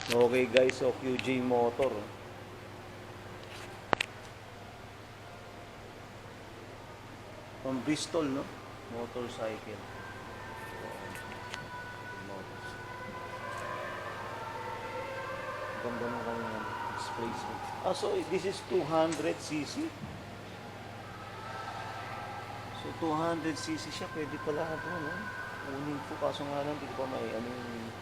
Okay guys, so QJ motor. From Bristol, no? Motorcycle. Ganda ng kanyang displacement. Ah, so this is 200cc. So 200cc siya, pwede pala ito, no? Unin po, kaso nga lang, hindi ko pa may ano yung...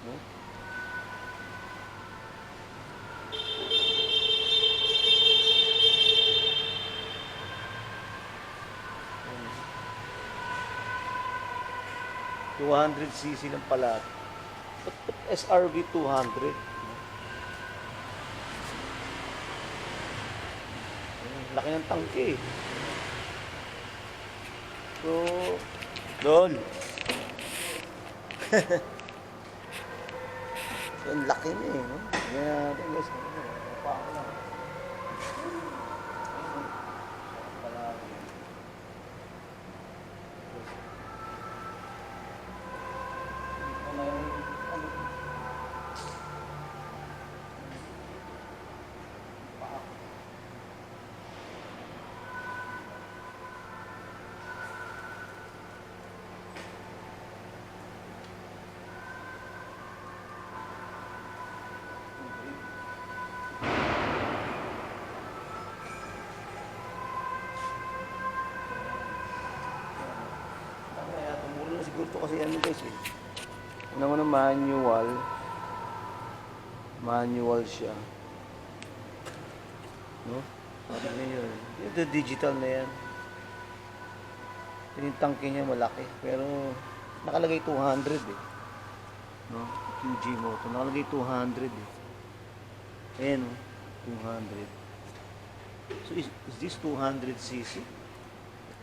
No? Hmm. 200cc lang pala. But SRV 200. Laki ng tangke eh. So, Dol. So, ang laki na eh. No? Ganyan natin guys. Pa ako lang. Siguro to kasi ano guys eh. Una mo na manual siya. No? Sabi na yun. Yung digital na yan. Yung tangke niya malaki. Pero nakalagay 200 eh. No? QG motor. Nakalagay 200 eh. Ayan o. 200. So is this 200cc?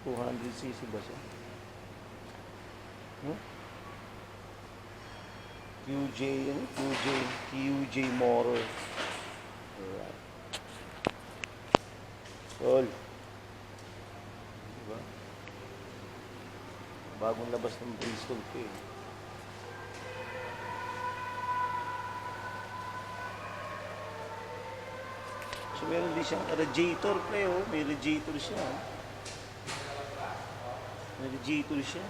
200cc ba siya? No? QJ motor. Alright. Tol. Diba? Bagong labas ng Bristol ko eh. So meron din siyang radiator pre oh. May radiator siya. May radiator siya.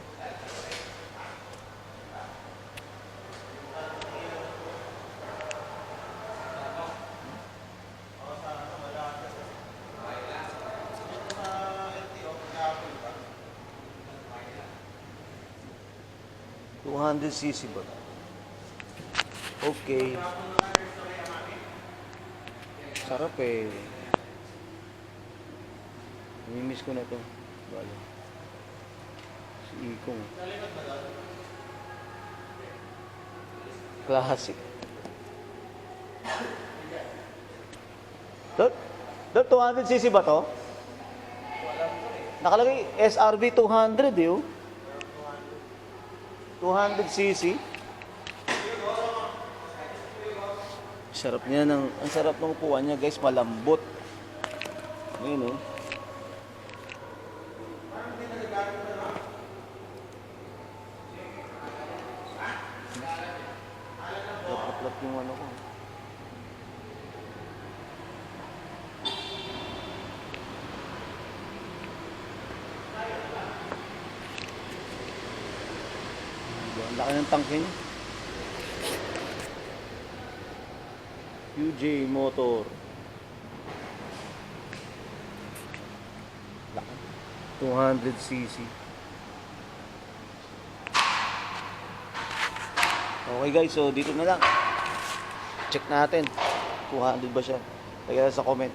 $200cc ba? Okay. Sarap eh. Namimiss ko na to. Bale. Si Ikong. Classic. Dot? 200cc ba to? Nakalagay SRV 200 eh oh. 200cc. Sarap niya ang sarap ng upuan niya guys, malambot. Ayun oh. Laplat yung ano ko. Ang laki ng tangke niya. QJ motor. Laki. 200cc. Okay guys, so dito na lang. Check natin. 200 ba siya? Lagyan sa comment.